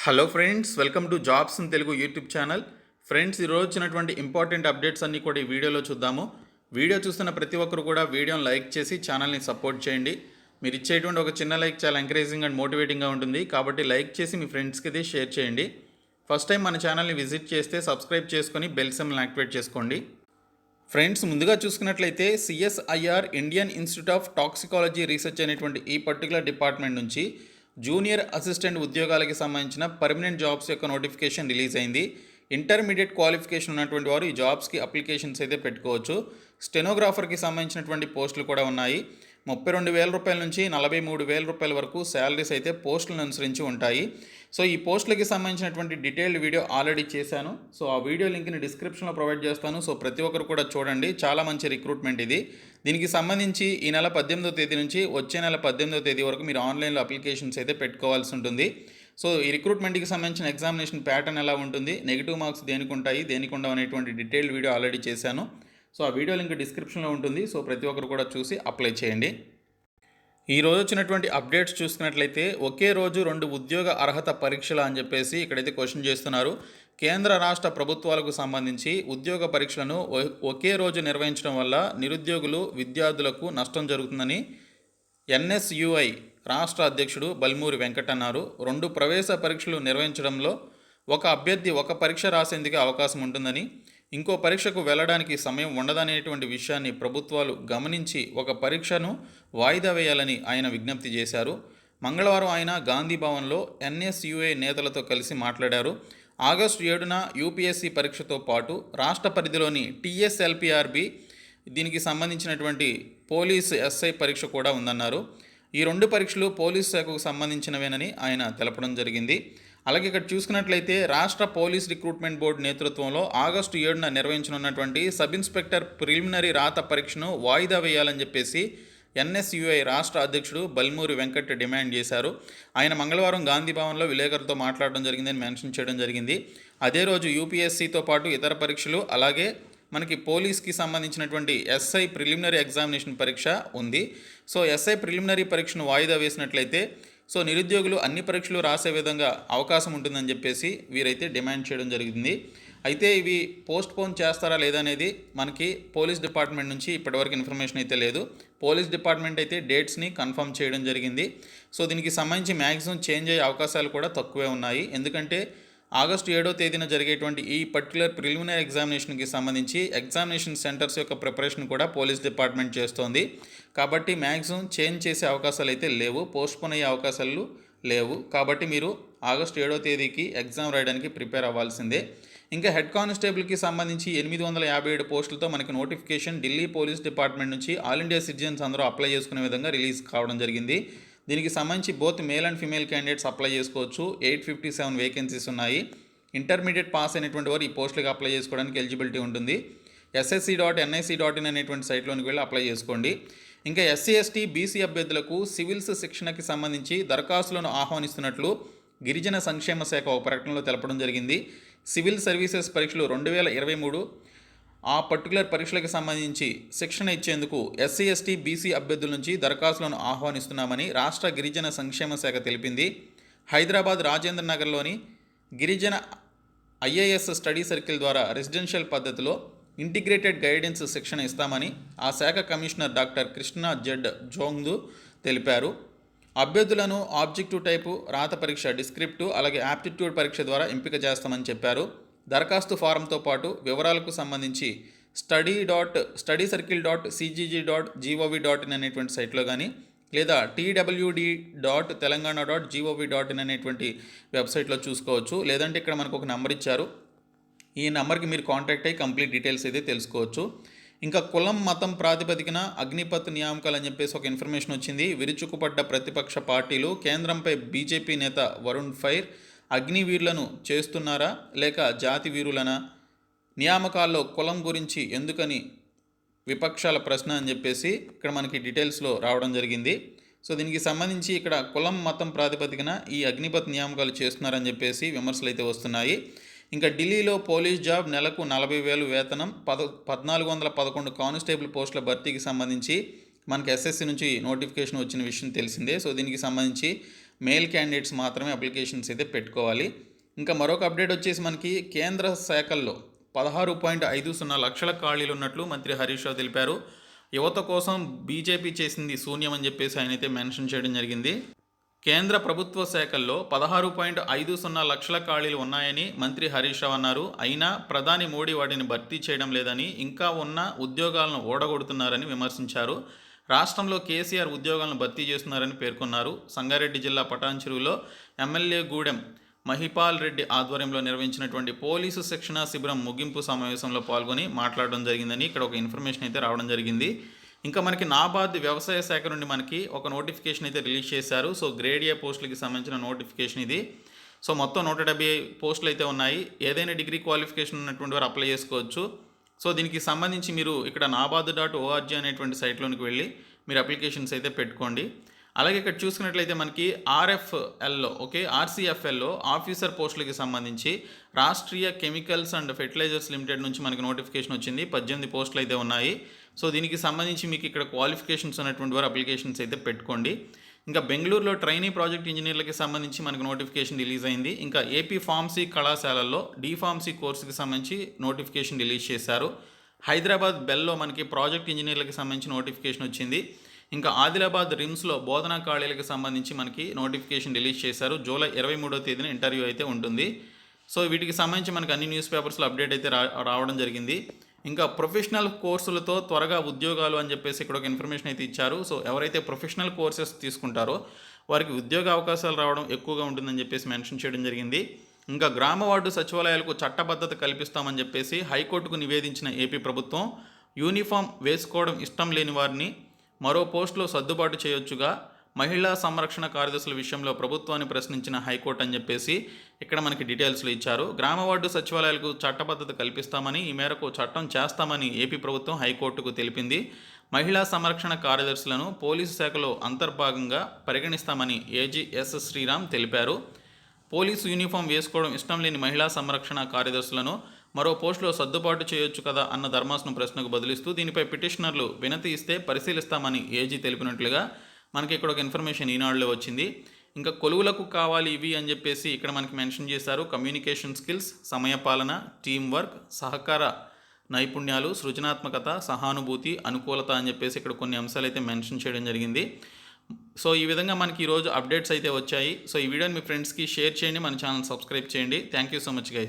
Hello friends, welcome to jobs in Telugu YouTube channel. Friends, ఈరోజు వచ్చినటువంటి important updates అన్నీ కూడా ఈ వీడియోలో చూద్దాము. వీడియో చూస్తున్న ప్రతి ఒక్కరు కూడా వీడియోని లైక్ చేసి ఛానల్ని సపోర్ట్ చేయండి. మీరు ఇచ్చేటువంటి ఒక చిన్న లైక్ చాలా ఎంకరేజింగ్ అండ్ మోటివేటింగ్గా ఉంటుంది, కాబట్టి లైక్ చేసి మీ ఫ్రెండ్స్కి ఇది షేర్ చేయండి. ఫస్ట్ టైం మన ఛానల్ని విజిట్ చేస్తే సబ్స్క్రైబ్ చేసుకొని బెల్ సింబల్ని యాక్టివేట్ చేసుకోండి. ఫ్రెండ్స్, ముందుగా చూసుకున్నట్లయితే CSIR Indian institute of toxicology research అనేటువంటి ఈ పర్టికులర్ డిపార్ట్మెంట్ నుంచి జూనియర్ అసిస్టెంట్ ఉద్యోగాలకి సంబంధించిన పర్మనెంట్ జాబ్స్ యొక్క నోటిఫికేషన్ రిలీజ్ అయింది. ఇంటర్మీడియట్ క్వాలిఫికేషన్ ఉన్నటువంటి వారు ఈ జాబ్స్కి అప్లికేషన్స్ అయితే పెట్టుకోవచ్చు. స్టెనోగ్రాఫర్కి సంబంధించినటువంటి పోస్టులు కూడా ఉన్నాయి. 32,000 రూపాయల నుంచి 43,000 రూపాయల వరకు శాలరీస్ అయితే పోస్టులను అనుసరించి ఉంటాయి. సో ఈ పోస్టులకి సంబంధించినటువంటి డీటెయిల్డ్ వీడియో ఆల్రెడీ చేశాను. సో ఆ వీడియో లింక్ని డిస్క్రిప్షన్లో ప్రొవైడ్ చేస్తాను. సో ప్రతి ఒక్కరు కూడా చూడండి, చాలా మంచి రిక్రూట్మెంట్ ఇది. దీనికి సంబంధించి ఈ నెల 18వ తేదీ నుంచి వచ్చే నెల 18వ తేదీ వరకు మీరు ఆన్లైన్లో అప్లికేషన్స్ అయితే పెట్టుకోవాల్సి ఉంటుంది. సో ఈ రిక్రూట్మెంట్కి సంబంధించిన ఎగ్జామినేషన్ ప్యాటర్న్ ఎలా ఉంటుంది, నెగిటివ్ మార్క్స్ దేనికి ఉంటాయి, దేనికి ఉండవు అనేటువంటి డీటెయిల్డ్ వీడియో ఆల్రెడీ చేశాను. సో ఆ వీడియో లింక్ డిస్క్రిప్షన్లో ఉంటుంది. సో ప్రతి ఒక్కరు కూడా చూసి అప్లై చేయండి. ఈ రోజు వచ్చినటువంటి అప్డేట్స్ చూసుకున్నట్లయితే ఒకే రోజు 2 ఉద్యోగ అర్హత పరీక్షలు అని చెప్పేసి ఇక్కడైతే క్వశ్చన్ చేస్తున్నారు. కేంద్ర రాష్ట్ర ప్రభుత్వాలకు సంబంధించి ఉద్యోగ పరీక్షలను ఒకే రోజు నిర్వహించడం వల్ల నిరుద్యోగులు విద్యార్థులకు నష్టం జరుగుతుందని ఎన్ఎస్యుఐ రాష్ట్ర అధ్యక్షుడు బల్మూరి వెంకట్ అన్నారు. 2 ప్రవేశ పరీక్షలు నిర్వహించడంలో ఒక అభ్యర్థి ఒక పరీక్ష రాసేందుకు అవకాశం ఉంటుందని, ఇంకో పరీక్షకు వెళ్ళడానికి సమయం ఉండదనేటువంటి విషయాన్ని ప్రభుత్వాలు గమనించి ఒక పరీక్షను వాయిదా వేయాలని ఆయన విజ్ఞప్తి చేశారు. మంగళవారం ఆయన గాంధీ భవన్లో ఎన్ఎస్యుఐ నేతలతో కలిసి మాట్లాడారు. ఆగస్టు 7న యూపీఎస్సీ పరీక్షతో పాటు రాష్ట్ర పరిధిలోని టీఎస్ఎల్పిఆర్బి దీనికి సంబంధించినటువంటి పోలీసు ఎస్ఐ పరీక్ష కూడా ఉందన్నారు. ఈ 2 పరీక్షలు పోలీసు శాఖకు సంబంధించినవేనని ఆయన తెలపడం జరిగింది. అలాగే ఇక్కడ చూసుకున్నట్లయితే రాష్ట్ర పోలీస్ రిక్రూట్మెంట్ బోర్డు నేతృత్వంలో ఆగస్టు 7న నిర్వహించనున్నటువంటి సబ్ ఇన్స్పెక్టర్ ప్రిలిమినరీ రాత పరీక్షను వాయిదా వేయాలని చెప్పేసి ఎన్ఎస్యుఐ రాష్ట్ర అధ్యక్షుడు బల్మూరి వెంకట్ డిమాండ్ చేశారు. ఆయన మంగళవారం గాంధీ భవన్లో విలేకరులతో మాట్లాడడం జరిగిందని మెన్షన్ చేయడం జరిగింది. అదే రోజు యూపీఎస్సీతో పాటు ఇతర పరీక్షలు, అలాగే మనకి పోలీస్కి సంబంధించినటువంటి ఎస్ఐ ప్రిలిమినరీ ఎగ్జామినేషన్ పరీక్ష ఉంది. సో ఎస్ఐ ప్రిలిమినరీ పరీక్షను వాయిదా వేసినట్లయితే సో నిరుద్యోగులు అన్ని పరీక్షలు రాసే విధంగా అవకాశం ఉంటుందని చెప్పేసి వీరైతే డిమాండ్ చేయడం జరిగింది. అయితే ఇవి పోస్ట్పోన్ చేస్తారా లేదా అనేది మనకి పోలీస్ డిపార్ట్మెంట్ నుంచి ఇప్పటివరకు ఇన్ఫర్మేషన్ అయితే లేదు. పోలీస్ డిపార్ట్మెంట్ అయితే డేట్స్ని కన్ఫర్మ్ చేయడం జరిగింది. సో దీనికి సంబంధించి మ్యాక్సిమం చేంజ్ అయ్యే అవకాశాలు కూడా తక్కువే ఉన్నాయి. ఎందుకంటే ఆగస్టు 7వ తేదీన జరిగేటువంటి ఈ పర్టికులర్ ప్రిలిమినరీ ఎగ్జామినేషన్కి సంబంధించి ఎగ్జామినేషన్ సెంటర్స్ యొక్క ప్రిపరేషన్ కూడా పోలీస్ డిపార్ట్మెంట్ చేస్తోంది. కాబట్టి మ్యాక్సిమం చేంజ్ చేసే అవకాశాలు అయితే లేవు, పోస్ట్పోన్ అయ్యే అవకాశాలు లేవు. కాబట్టి మీరు ఆగస్టు 7వ తేదీకి ఎగ్జామ్ రాయడానికి ప్రిపేర్ అవ్వాల్సిందే. ఇంకా హెడ్ కానిస్టేబుల్కి సంబంధించి 857 పోస్టులతో మనకి నోటిఫికేషన్ ఢిల్లీ పోలీస్ డిపార్ట్మెంట్ నుంచి ఆల్ ఇండియా సిటిజన్స్ అందరూ అప్లై చేసుకునే విధంగా రిలీజ్ కావడం జరిగింది. దీనికి సంబంధించి both male and female candidates apply చేసుకోవచ్చు. 857 వేకెన్సీస్ ఉన్నాయి. ఇంటర్మీడియట్ పాస్ అయినటువంటి వారు ఈ పోస్టులకు అప్లై చేసుకోవడానికి ఎలిజిబిలిటీ ఉంటుంది. ssc.nic.in అనేటువంటి సైట్లోనికి వెళ్ళి అప్లై చేసుకోండి. ఇంకా ఎస్సీ ఎస్టీ బీసీ అభ్యర్థులకు సివిల్స్ శిక్షణకి సంబంధించి దరఖాస్తులను ఆహ్వానిస్తున్నట్లు గిరిజన సంక్షేమ శాఖ ఒక ప్రకటనలో తెలపడం జరిగింది. సివిల్ సర్వీసెస్ పరీక్షలు 2023 ఆ పర్టికులర్ పరీక్షలకు సంబంధించి శిక్షణ ఇచ్చేందుకు ఎస్సీ ఎస్టీ బీసీ అభ్యర్థుల నుంచి దరఖాస్తులను ఆహ్వానిస్తున్నామని రాష్ట్ర గిరిజన సంక్షేమ శాఖ తెలిపింది. హైదరాబాద్ రాజేంద్ర నగర్లోని గిరిజన ఐఏఎస్ స్టడీ సర్కిల్ ద్వారా రెసిడెన్షియల్ పద్ధతిలో ఇంటిగ్రేటెడ్ గైడెన్స్ శిక్షణ ఇస్తామని ఆ శాఖ కమిషనర్ డాక్టర్ కృష్ణ జెడ్ జోంగ్దు తెలిపారు. అభ్యర్థులను ఆబ్జెక్టివ్ టైపు రాత పరీక్ష, డిస్క్రిప్టివ్, అలాగే యాప్టిట్యూడ్ పరీక్ష ద్వారా ఎంపిక చేస్తామని చెప్పారు. దరఖాస్తు ఫారంతో పాటు వివరాలకు సంబంధించి study.studycircle.cgg.gov.in అనేటువంటి సైట్లో కానీ లేదా twd.telangana.gov.in అనేటువంటి వెబ్సైట్లో చూసుకోవచ్చు. లేదంటే ఇక్కడ మనకు ఒక నెంబర్ ఇచ్చారు, ఈ నెంబర్కి మీరు కాంటాక్ట్ అయ్యి కంప్లీట్ డీటెయిల్స్ అయితే తెలుసుకోవచ్చు. ఇంకా కులం మతం ప్రాతిపదికన అగ్నిపత్ నియామకాలు అని చెప్పేసి ఒక ఇన్ఫర్మేషన్ వచ్చింది. విరుచుకుపడ్డ ప్రతిపక్ష పార్టీలు కేంద్రంపై బీజేపీ నేత వరుణ్ ఫైర్ అగ్నివీరులను చేస్తున్నారా లేక జాతి వీరులనా, నియామకాల్లో కులం గురించి ఎందుకని విపక్షాల ప్రశ్న అని చెప్పేసి ఇక్కడ మనకి డీటెయిల్స్లో రావడం జరిగింది. సో దీనికి సంబంధించి ఇక్కడ కులం మతం ప్రాతిపదికన ఈ అగ్నిపత్ నియామకాలు చేస్తున్నారని చెప్పేసి విమర్శలు అయితే వస్తున్నాయి. ఇంకా ఢిల్లీలో పోలీస్ జాబ్ నెలకు 40,000 వేతనం, 1411 కానిస్టేబుల్ పోస్టుల భర్తీకి సంబంధించి మనకి ఎస్ఎస్సి నుంచి నోటిఫికేషన్ వచ్చిన విషయం తెలిసిందే. సో దీనికి సంబంధించి మేల్ క్యాండిడేట్స్ మాత్రమే అప్లికేషన్స్ అయితే పెట్టుకోవాలి. ఇంకా మరొక అప్డేట్ వచ్చేసి మనకి కేంద్ర శాఖల్లో 16.50 లక్షల ఖాళీలు ఉన్నట్లు మంత్రి హరీష్ రావు తెలిపారు. యువత కోసం బీజేపీ చేసింది శూన్యం అని చెప్పేసి ఆయన అయితే మెన్షన్ చేయడం జరిగింది. కేంద్ర ప్రభుత్వ శాఖల్లో 16.50 లక్షల ఖాళీలు ఉన్నాయని మంత్రి హరీష్ రావు అన్నారు. అయినా ప్రధాని మోడీ వాటిని భర్తీ చేయడం లేదని, ఇంకా ఉన్న ఉద్యోగాలను ఓడగొడుతున్నారని విమర్శించారు. రాష్ట్రంలో కేసీఆర్ ఉద్యోగాలను భర్తీ చేస్తున్నారని పేర్కొన్నారు. సంగారెడ్డి జిల్లా పటాన్చెరువులో ఎమ్మెల్యే గూడెం మహిపాల్ రెడ్డి ఆధ్వర్యంలో నిర్వహించినటువంటి పోలీసు శిక్షణ శిబిరం ముగింపు సమావేశంలో పాల్గొని మాట్లాడడం జరిగిందని ఇక్కడ ఒక ఇన్ఫర్మేషన్ అయితే రావడం జరిగింది. ఇంకా మనకి నాబార్డ్ వ్యవసాయ శాఖ నుండి మనకి ఒక నోటిఫికేషన్ అయితే రిలీజ్ చేశారు. సో గ్రేడ్ ఏ పోస్టులకి సంబంధించిన నోటిఫికేషన్ ఇది. సో మొత్తం 170 పోస్టులు అయితే ఉన్నాయి. ఏదైనా డిగ్రీ క్వాలిఫికేషన్ ఉన్నటువంటి వారు అప్లై చేసుకోవచ్చు. సో దీనికి సంబంధించి మీరు ఇక్కడ nabaad.org అనేటువంటి సైట్లోనికి వెళ్ళి మీరు అప్లికేషన్స్ అయితే పెట్టుకోండి. అలాగే ఇక్కడ చూసుకున్నట్లయితే మనకి ఆర్సీఎఫ్ఎల్లో ఆఫీసర్ పోస్టులకి సంబంధించి Rashtriya chemicals and fertilisers limited నుంచి మనకి నోటిఫికేషన్ వచ్చింది. 18 పోస్టులు అయితే ఉన్నాయి. సో దీనికి సంబంధించి మీకు ఇక్కడ క్వాలిఫికేషన్స్ ఉన్నటువంటి వారు అప్లికేషన్స్ అయితే పెట్టుకోండి. ఇంకా బెంగళూరులో ట్రైనీ ప్రాజెక్ట్ ఇంజనీర్లకి సంబంధించి మనకు నోటిఫికేషన్ రిలీజ్ అయింది. ఇంకా ఏపీ ఫార్మసీ కళాశాలల్లో ఫార్మసీ కోర్సుకి సంబంధించి నోటిఫికేషన్ రిలీజ్ చేశారు. హైదరాబాద్ బెల్లో మనకి ప్రాజెక్ట్ ఇంజనీర్లకి సంబంధించి నోటిఫికేషన్ వచ్చింది. ఇంకా ఆదిలాబాద్ రిమ్స్లో బోధనా ఖాళీలకు సంబంధించి మనకి నోటిఫికేషన్ రిలీజ్ చేశారు. జూలై 23వ తేదీన ఇంటర్వ్యూ అయితే ఉంటుంది. సో వీటికి సంబంధించి మనకి అన్ని న్యూస్ పేపర్స్లో అప్డేట్ అయితే రావడం జరిగింది. ఇంకా ప్రొఫెషనల్ కోర్సులతో త్వరగా ఉద్యోగాలు అని చెప్పేసి ఇక్కడ ఒక ఇన్ఫర్మేషన్ అయితే ఇచ్చారు. సో ఎవరైతే ప్రొఫెషనల్ కోర్సెస్ తీసుకుంటారో వారికి ఉద్యోగ అవకాశాలు రావడం ఎక్కువగా ఉంటుందని చెప్పేసి మెన్షన్ చేయడం జరిగింది. ఇంకా గ్రామ వార్డు సచివాలయాలకు చట్టబద్ధత కల్పిస్తామని చెప్పేసి హైకోర్టుకు నివేదించిన ఏపీ ప్రభుత్వం యూనిఫామ్ వేసుకోవడం ఇష్టం లేని వారిని మరో పోస్టులో సర్దుబాటు చేయొచ్చుగా మహిళా సంరక్షణ కార్యదర్శుల విషయంలో ప్రభుత్వాన్ని ప్రశ్నించిన హైకోర్టు అని చెప్పేసి ఇక్కడ మనకి డీటెయిల్స్లో ఇచ్చారు. గ్రామ వార్డు సచివాలయాలకు చట్టబద్ధత కల్పిస్తామని, ఈ మేరకు చట్టం చేస్తామని ఏపీ ప్రభుత్వం హైకోర్టుకు తెలిపింది. మహిళా సంరక్షణ కార్యదర్శులను పోలీసు శాఖలో అంతర్భాగంగా పరిగణిస్తామని ఏజీ ఎస్ శ్రీరామ్ తెలిపారు. పోలీసు యూనిఫామ్ వేసుకోవడం ఇష్టం లేని మహిళా సంరక్షణ కార్యదర్శులను మరో పోస్టులో సర్దుబాటు చేయొచ్చు కదా అన్న ధర్మాసనం ప్రశ్నకు బదులిస్తూ దీనిపై పిటిషనర్లు వినతి ఇస్తే పరిశీలిస్తామని ఏజీ తెలిపినట్లుగా మనకి ఇక్కడ ఒక ఇన్ఫర్మేషన్ ఈనాడులో వచ్చింది. ఇంకా కొలువులకు కావాలి ఇవి అని చెప్పేసి ఇక్కడ మనకి మెన్షన్ చేశారు. కమ్యూనికేషన్ స్కిల్స్, సమయపాలన, టీం వర్క్, సహకార నైపుణ్యాలు, సృజనాత్మకత, సహానుభూతి, అనుకూలత అని చెప్పేసి ఇక్కడ కొన్ని అంశాలు అయితే మెన్షన్ చేయడం జరిగింది. సో ఈ విధంగా మనకి ఈరోజు అప్డేట్స్ అయితే వచ్చాయి. సో ఈ వీడియోని మీ ఫ్రెండ్స్కి షేర్ చేయండి, మన ఛానల్ సబ్స్క్రైబ్ చేయండి. Thank you so much guys.